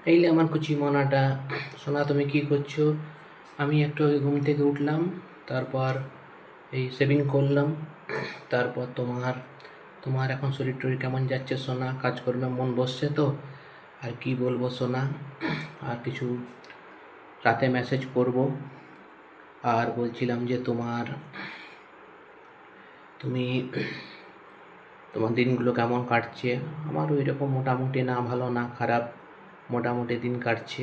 এইলে আমার কুচি মনাটা। সোনা, তুমি কি করছো? আমি একটু আগে ঘুম থেকে উঠলাম, তারপর এই শেভিং করলাম। তারপর তোমার তোমার এখন শরীর টরীর কেমন যাচ্ছে সোনা? কাজকর্মে মন বসছে তো? আর কি বলবো সোনা, আর কিছু রাতে মেসেজ করব। আর বলছিলাম যে তুমি তোমার দিনগুলো কেমন কাটছে? আমার ওই রকম মোটামুটি, না ভালো না খারাপ, মোটামুটি দিন কাটছে।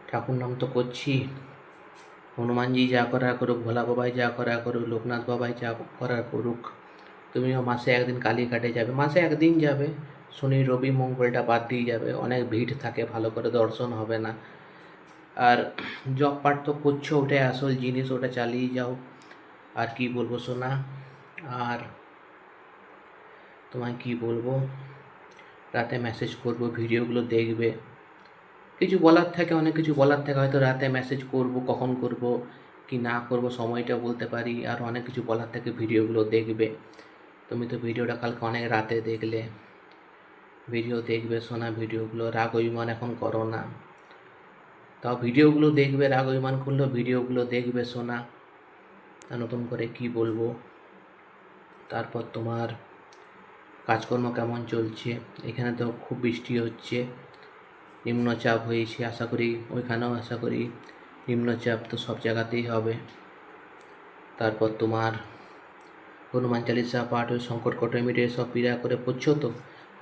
ঠাকুর নাম তো করছি, হনুমানজি যা করার করুক, ভোলা বাবাই যা করার করুক, লোকনাথ বাবাই যা করার করুক। তুমিও মাসে একদিন কালীঘাটে যাবে, মাসে একদিন যাবে, শনি রবি মঙ্গলটা বাদ দিয়ে যাবে, অনেক ভিড় থাকে, ভালো করে দর্শন হবে না। আর জব পাঠ তো করছো, ওটাই আসল জিনিস, ওটা চালিয়ে যাও। আর কি বলবো সোনা, আর তোমায় কি বলবো, রাতে মেসেজ করব, ভিডিওগুলো দেখবে। কিছু বলার থাকে, অনেক কিছু বলার থাকে, হয়তো রাতে মেসেজ করব, কখন করব কি না করব সময়টা বলতে পারি। আর অনেক কিছু বলার থাকে, ভিডিওগুলো দেখবে। তুমি তো ভিডিওটা কালকে অনেক রাতে দেখলে, ভিডিও দেখবে শোনা, ভিডিওগুলো রাগ অভিমান এখন করো না। তাও ভিডিওগুলো দেখবে, রাগ অভিমান করলেও ভিডিওগুলো দেখবে শোনা। তা নতুন করে কি বলবো। তারপর তোমার কাজকর্ম কেমন চলছে? এখানে তো খুব বৃষ্টি হচ্ছে, নিম্নচাপ হয়েছে, আশা করি ওইখানেও আশা করি নিম্নচাপ তো সব জায়গাতেই হবে। তারপর তোমার হনুমান চালিসা পাঠ, ওই শঙ্কর কটে মিটে সব পীড়া করে পড়ছো তো?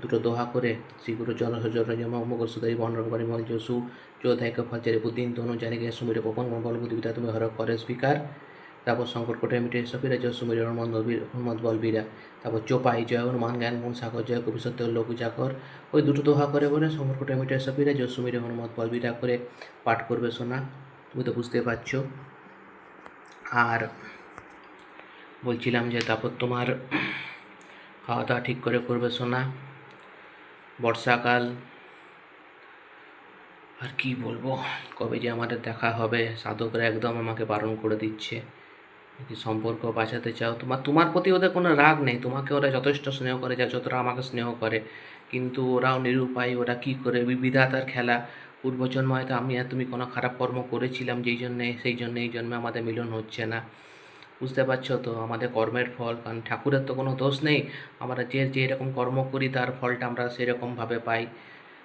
দুটো দোহা করে, শ্রীগুরু জনসজম মঙ্গল সুদারি বর্ণবাড়ি মল যশু যোধায়ক ফলচারি বুদ্দিন তনু জানি গে সুমিরে পপন মঙ্গল বুদ্ধিবিতা তুমি হর করে স্পিকার। তারপর শঙ্কর কোটে মিটে সপিরা জয় সুমির হনুমত বল বীরা। তারপর চোপাই জয় হনুমান জ্ঞান গুণ সাগর জয় কবি সত্য লোক জাগর। ওই দুটো দোহা করে বলে শঙ্কর কোটে মিটে সপিরা জয় সুমিরে হনুমত বল বীরা করে পাঠ করবে শোনা। তুমি তো বুঝতে পারছো। আর বলছিলাম যে তারপর তোমার খাওয়া দাওয়া ঠিক করে করবে শোনা। বর্ষাকাল, আর কি বলবো, কবে যে আমাদের দেখা হবে, সাধকরা একদম আমাকে বারণ করে দিচ্ছে। যদি সম্পর্ক বাঁচাতে চাও, তোমার প্রতি ওদের কোনো রাগ নেই, তোমাকে ওরা যথেষ্ট স্নেহ করে, যা যতটা আমাকে স্নেহ করে। কিন্তু ওরাও নিরুপায়, ওরা কি করে, বিধাতার খেলা। পূর্বজন্ম হয়তো আমি আর তুমি কোনো খারাপ কর্ম করেছিলাম, সেই জন্য এই জন্মে আমাদের মিলন হচ্ছে না। বুঝতে পারছো তো, আমাদের কর্মের ফল, কারণ ঠাকুরের তো কোনো দোষ নেই। আমরা যে যেরকম কর্ম করি তার ফলটা আমরা সেরকমভাবে পাই।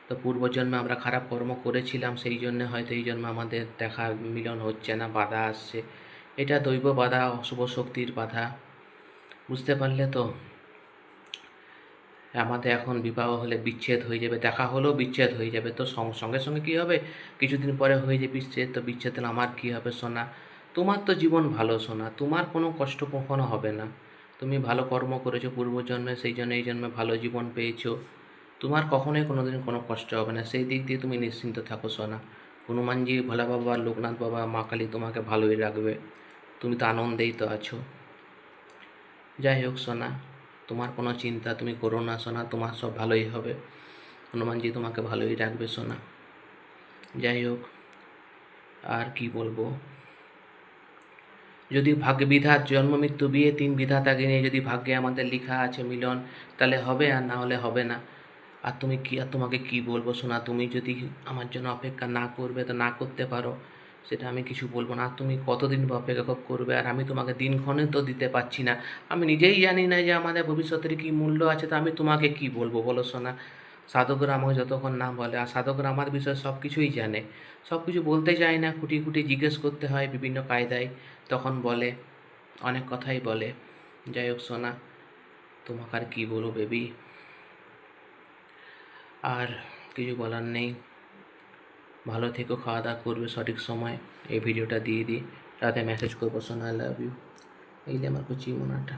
তো পূর্বজন্মে আমরা খারাপ কর্ম করেছিলাম, সেই জন্যে হয়তো এই জন্মে আমাদের দেখা মিলন হচ্ছে না, বাধা আসছে। এটা দৈব বাধা, অশুভ শক্তির বাধা। বুঝতে পারলে তো? আমাদের এখন বিবাহ হলে বিচ্ছেদ হয়ে যাবে, দেখা হলেও বিচ্ছেদ হয়ে যাবে, তো সঙ্গে সঙ্গে কী হবে, কিছুদিন পরে হয়ে যাবে বিচ্ছেদ। তো বিচ্ছেদ হলে আমার কী হবে সোনা? তোমার তো জীবন ভালো সোনা, তোমার কোনো কষ্ট কখনো হবে না। তুমি ভালো কর্ম করেছো পূর্বজন্মে, সেই জন্য এই জন্মে ভালো জীবন পেয়েছো। তোমার কখনোই কোনো দিন কোনো কষ্ট হবে না, সেই দিক দিয়ে তুমি নিশ্চিন্ত থাকো সোনা। হনুমানজি, ভোলা বাবা, লোকনাথ বাবা, মা কালী তোমাকে ভালোই রাখবে। তুমি তো আনন্দেই তো আছো। যাই হোক সোনা, তোমার কোনো চিন্তা তুমি করো না সোনা, তোমার সব ভালোই হবে। হনুমানজি তোমাকে ভালোই রাখবে সোনা। যাই হোক, আর কি বলবো, যদি ভাগ্য বিধাত জন্ম মৃত্যু বিয়ে তিন বিধাতাকে নিয়ে যদি ভাগ্যে আমাদের লেখা আছে মিলন, তাহলে হবে, আর না হলে হবে না। আর তোমাকে কি বলবো সোনা, তুমি যদি আমার জন্য অপেক্ষা না করবে তো না করতে পারো, সেটা আমি কিছু বলবো না। আর তুমি কতদিন বা অপেক্ষা করবে, আর আমি তোমাকে দিনক্ষণে তো দিতে পারছি না। আমি নিজেই জানি না যে আমাদের ভবিষ্যতের কী মূল্য আছে, তো আমি তোমাকে কি বলবো বলো সোনা। সাধকরা আমাকে যতক্ষণ না বলে, আর সাধকরা আমার বিষয়ে সব কিছুই জানে, সব কিছু বলতে চায় না, খুঁটি খুঁটি জিজ্ঞেস করতে হয় বিভিন্ন কায়দায়, তখন বলে, অনেক কথাই বলে। যাই হোক সোনা, তোমাকে আর কী বলবো বেবি, আর কিছু বলার নেই। ভালো থেকো, খাওয়া দাওয়া করবে সঠিক সময়। এই ভিডিওটা দিয়ে দিই, রাতে মেসেজ করবো সোনা, আই লাভ ইউ। এই যে আমার কুচি মোনাটা।